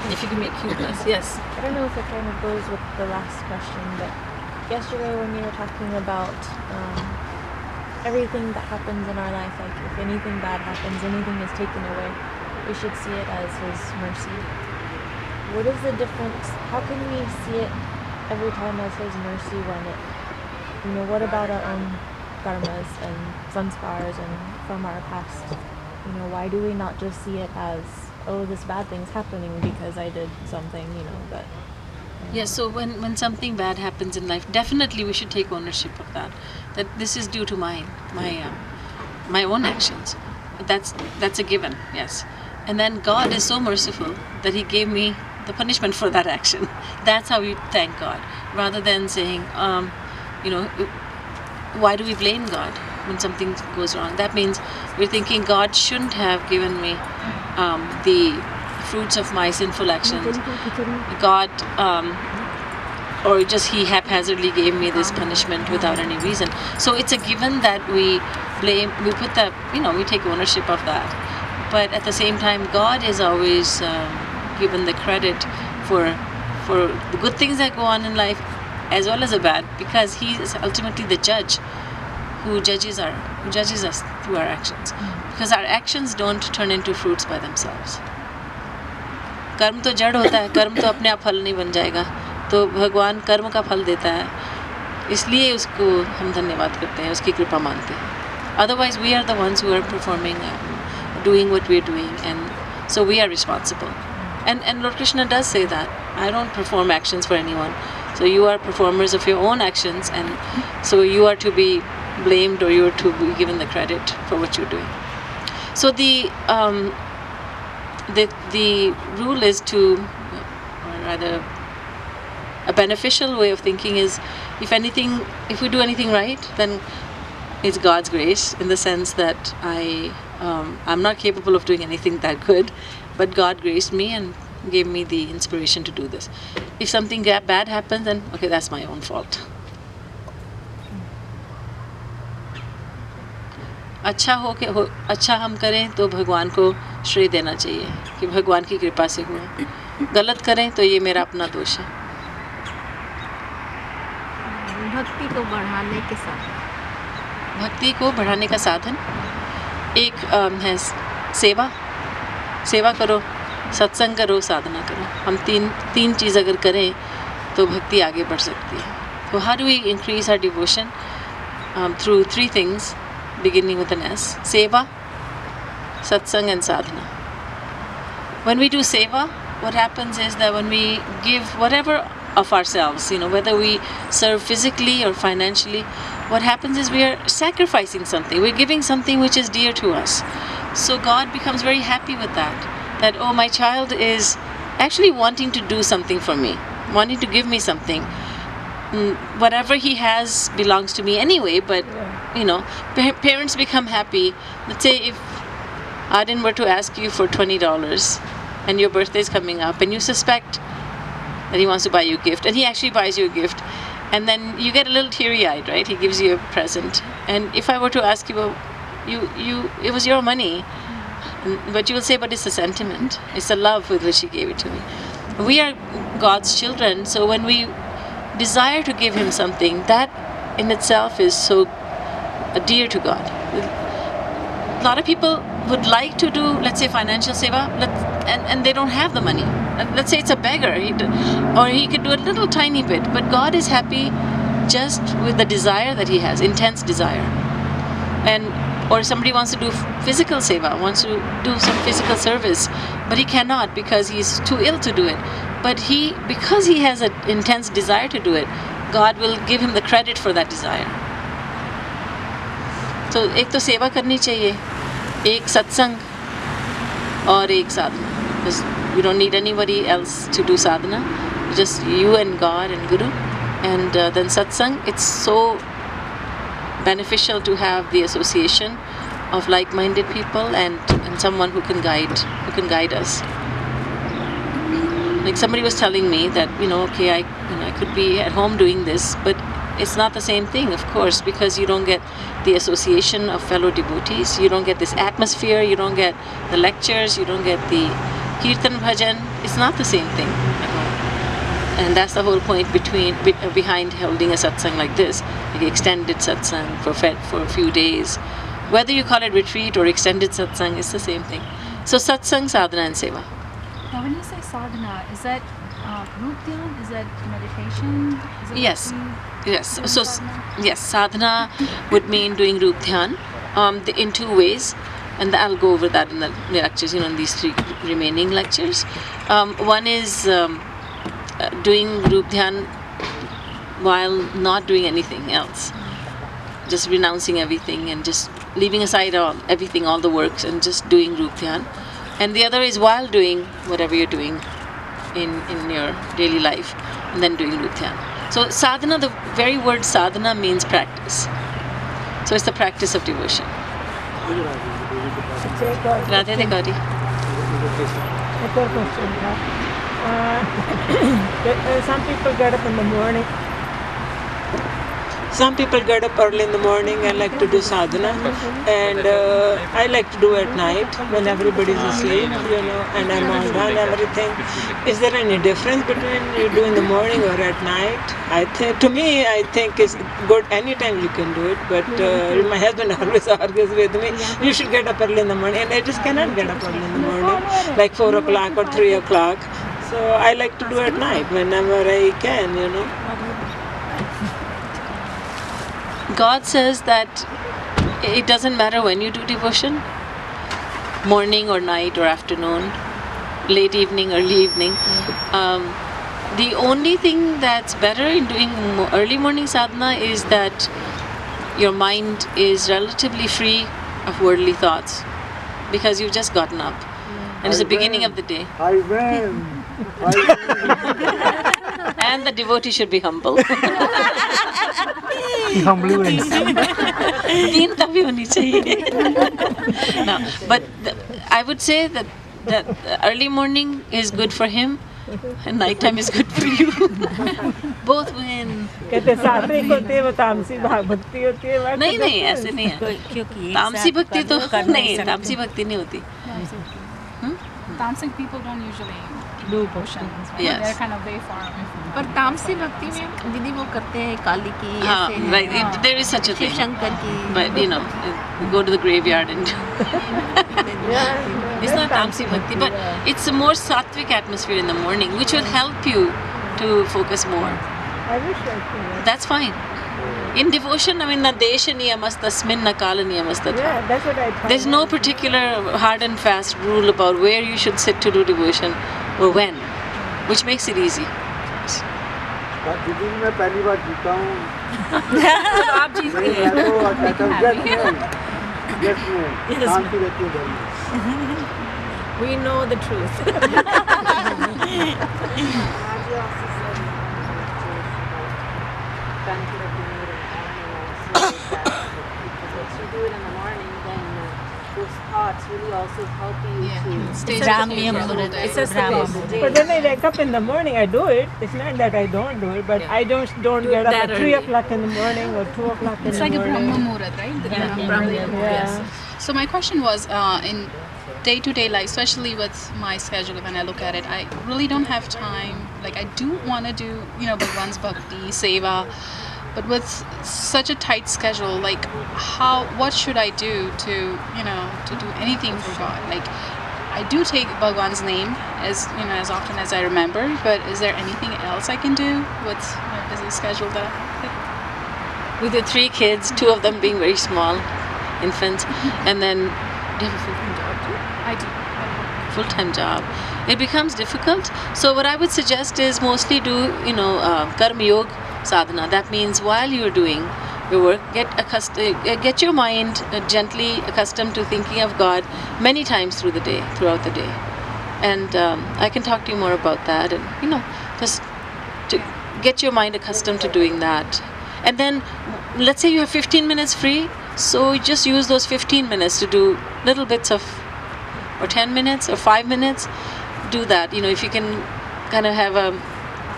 If you can make cuteness, yes. I don't know if it kind of goes with the last question, but yesterday when you were talking about everything that happens in our life, like if anything bad happens, anything is taken away, we should see it as His mercy. What is the difference? How can we see it every time as His mercy when it, what about our own karmas and sanskars and from our past? Why do we not just see it as, oh, this bad thing's happening because I did something, but... Yes, so when something bad happens in life, definitely we should take ownership of that. That this is due to my own actions. That's a given, yes. And then God is so merciful that He gave me the punishment for that action. That's how we thank God, rather than saying, why do we blame God when something goes wrong? That means we're thinking God shouldn't have given me the fruits of my sinful actions. God, or just He haphazardly gave me this punishment without any reason. So it's a given that we put that, we take ownership of that. But at the same time, God is always given the credit for the good things that go on in life, as well as the bad, because He is ultimately the judge who judges us through our actions. Because our actions don't turn into fruits by themselves. कर्म तो जड़ होता है, कर्म तो अपने आप फल नहीं बन जाएगा, तो भगवान कर्म का फल देता है, इसलिए उसको हम धन्यवाद करते हैं, उसकी कृपा मानते हैं. Otherwise we are the ones who are performing, doing what we are doing, and so we are responsible. And Lord Krishna does say that I don't perform actions for anyone, so you are performers of your own actions, and so you are to be blamed, or you are to be given the credit for what you're doing. So the rule is to, or rather a beneficial way of thinking is, if we do anything right, then it's God's grace, in the sense that I'm not capable of doing anything that good, but God graced me and gave me the inspiration to do this. If something bad happens, then okay, that's my own fault. अच्छा हम करें तो भगवान को श्रेय देना चाहिए कि भगवान की कृपा से हुआ. गलत करें तो ये मेरा अपना दोष है. भक्ति को बढ़ाने का साधन एक है सेवा करो, सत्संग करो, साधना करो. हम तीन चीज़ अगर करें तो भक्ति आगे बढ़ सकती है. So how do we increase our devotion? Through three things, beginning with an S: seva, satsang, and sadhana. When we do seva, what happens is that when we give whatever of ourselves, whether we serve physically or financially, what happens is we are sacrificing something. We're giving something which is dear to us. So God becomes very happy with that oh, my child is actually wanting to do something for me, wanting to give me something. Whatever he has belongs to me anyway, but parents become happy. Let's say if Arden were to ask you for $20 and your birthday is coming up and you suspect that he wants to buy you a gift, and he actually buys you a gift, and then you get a little teary-eyed, right? He gives you a present. And if I were to ask you, well, it was your money, but you will say, but it's a sentiment. It's the love with which he gave it to me. We are God's children, so when we desire to give him something, that in itself is so dear to God. A lot of people would like to do, let's say, financial seva, and they don't have the money. Let's say it's a beggar, or he could do a little tiny bit, but God is happy just with the desire that he has, intense desire. Or somebody wants to do physical seva, wants to do some physical service, but he cannot because he's too ill to do it. But because he has an intense desire to do it, God will give him the credit for that desire. So एक तो सेवा करनी चाहिए, एक सत्संग और एक साधना. Because you don't need anybody else to do sadhana, just you and God and Guru. And then satsang, it's so beneficial to have the association of like-minded people and someone who can guide us. Like somebody was telling me that okay, I could be at home doing this, but it's not the same thing, of course, because you don't get the association of fellow devotees, you don't get this atmosphere, you don't get the lectures, you don't get the kirtan Kirtan, bhajan, it's not the same thing at all. And that's the whole point behind holding a satsang like this, like extended satsang for a few days. Whether you call it retreat or extended satsang, it's the same thing. So satsang, sadhana and seva. Now when you say sadhana, is that group dhyan? Is that meditation? Is that Yes. Yes. doing So sadhana? yes, sadhana would mean doing roop dhyan in two ways, and I'll go over that in the lectures. In these three remaining lectures, one is doing roop dhyan while not doing anything else, just renouncing everything and just leaving aside everything, all the works, and just doing roop dhyan. And the other is while doing whatever you're doing in your daily life, and then doing roop dhyan. So sadhana, the very word sadhana means practice. So it's the practice of devotion. Radhe de Gauri. Some people get up in the morning. Some people get up early in the morning and like to do sadhana, and I like to do at night when everybody's asleep, and I'm all done everything. Is there any difference between you do in the morning or at night? To me, I think it's good anytime you can do it, but my husband always argues with me, you should get up early in the morning, and I just cannot get up early in the morning, like 4 o'clock or 3 o'clock. So I like to do at night whenever I can. God says that it doesn't matter when you do devotion, morning or night or afternoon, late evening, early evening. The only thing that's better in doing early morning sadhana is that your mind is relatively free of worldly thoughts, because you've just gotten up and it's the beginning of the day. I win. And the devotee should be humble. Humbly wins. दीनता भी होनी चाहिए. No, but I would say that early morning is good for him and nighttime is good for you. Both win. कहते सात्विक होती है वो तामसी भक्ति होती है. नहीं ऐसे नहीं है. तामसी भक्ति तो नहीं, तामसी भक्ति नहीं होती. Tamasic people don't usually do devotions. Right? Yes. They're kind of very far away from पर तामसी भक्ति में दीदी वो करते हैं काली की हाँ, ऐसे right. There is such a Shiv thing. Shankar की But go to the graveyard and it's not Tamsi Bhakti, but it's a more sattvic atmosphere in the morning, which will help you to focus more. I wish I could. That's fine. In devotion, na desha niyamas tasmin na kala niyamas tatha. Yeah, that's what I thought. There's no particular hard and fast rule about where you should sit to do devotion or when, which makes it easy. दीदी मैं पहली बार जीता हूँ. आप जीत गए. मैं तो कहता हूँ yes में शांति रहती है घर में. We know the truth. Really also help you to Stay Brahmi Muhurat. It's a Brahmi. But when I wake up in the morning, I do it. It's not that I don't do it, but I don't get up that at 3 early. o'clock in the morning or 2 o'clock in It's the like a morning. Brahma Muhurat, right? The Brahma Muhurat. Yeah. So my question was, in day-to-day life, especially with my schedule, when I look at it, I really don't have time. Like I do want to do, Bhagwan's Bhakti, Seva, but with such a tight schedule, like what should I do to do anything for God? Like I do take Bhagwan's name as often as I remember, but is there anything else I can do with my busy schedule that I have? With your 3 kids, 2 of them being very small, infants, and then do you have a full-time job too? I do. Full-time job. It becomes difficult. So what I would suggest is mostly do, karma yoga sadhana. That means while you're doing your work, get your mind gently accustomed to thinking of God many times throughout the day. And I can talk to you more about that. And just to get your mind accustomed to doing that. And then let's say you have 15 minutes free, so just use those 15 minutes to do little bits of, or 10 minutes or 5 minutes. Do that. If you can kind of have a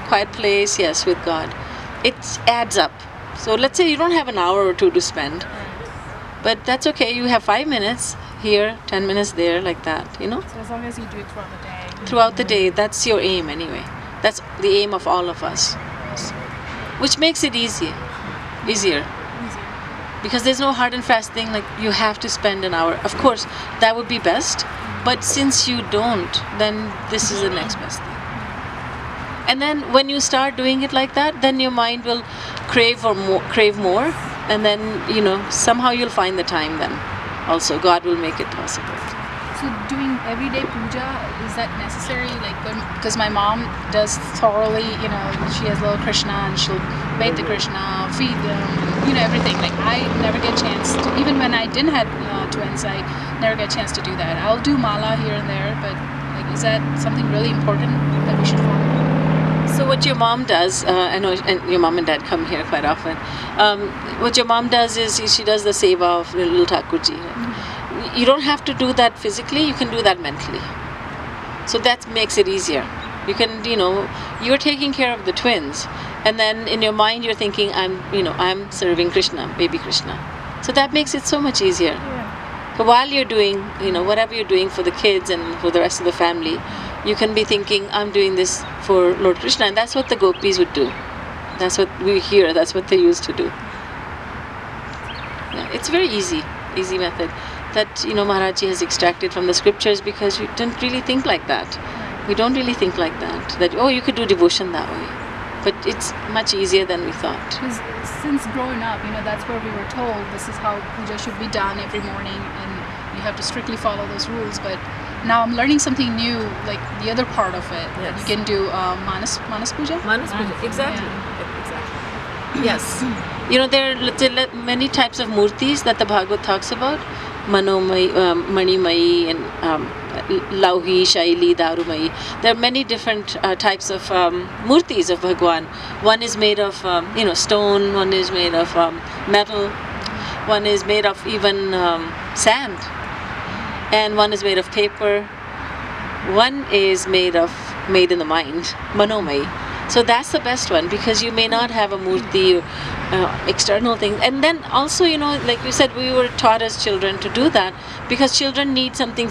quiet place, yes, with God, it adds up. So let's say you don't have an hour or 2 to spend, but that's okay. You have 5 minutes here, 10 minutes there, like that. So as long as you do it throughout the day. throughout the day. That's your aim anyway. That's the aim of all of us, which makes it easier. Because there's no hard and fast thing like you have to spend an hour. Of course, that would be best, but since you don't, then this is the next best thing. And then when you start doing it like that, then your mind will crave more, and then somehow you'll find the time. Then also God will make it possible. So doing everyday puja, is that necessary? Like, because my mom does thoroughly, she has little Krishna and she'll bathe the Krishna, feed them, everything. Like, I never get a chance to, even when I didn't have twins, I never get a chance to do that. I'll do mala here and there, but like, is that something really important that we should follow? So what your mom does, I know, and your mom and dad come here quite often. What your mom does is she does the seva of little Thakurji. You don't have to do that physically, you can do that mentally. So that makes it easier. You can, you're taking care of the twins, and then in your mind you're thinking, I'm serving Krishna, baby Krishna. So that makes it so much easier. So while you're doing, whatever you're doing for the kids and for the rest of the family, you can be thinking, I'm doing this for Lord Krishna, and that's what the gopis would do. That's what we hear, that's what they used to do. Yeah, it's very easy method that Maharaji has extracted from the scriptures, because we didn't really think like that. We don't really think like that you could do devotion that way, but it's much easier than we thought. Because since growing up, that's where we were told this is how puja should be done every morning, and you have to strictly follow those rules. But now I'm learning something new, like the other part of it. Yes. You can do manas puja. Manas puja, exactly. Yes. There are many types of murtis that the Bhagavad talks about. Manomai, Manimai, and Lauhi, Shaili, Darumai. There are many different types of murtis of Bhagwan. One is made of stone, one is made of metal, one is made of even sand, and one is made of paper. One is made in the mind, Manomai. So that's the best one, because you may not have a murti, external thing. And then also, like you said, we were taught as children to do that, because children need something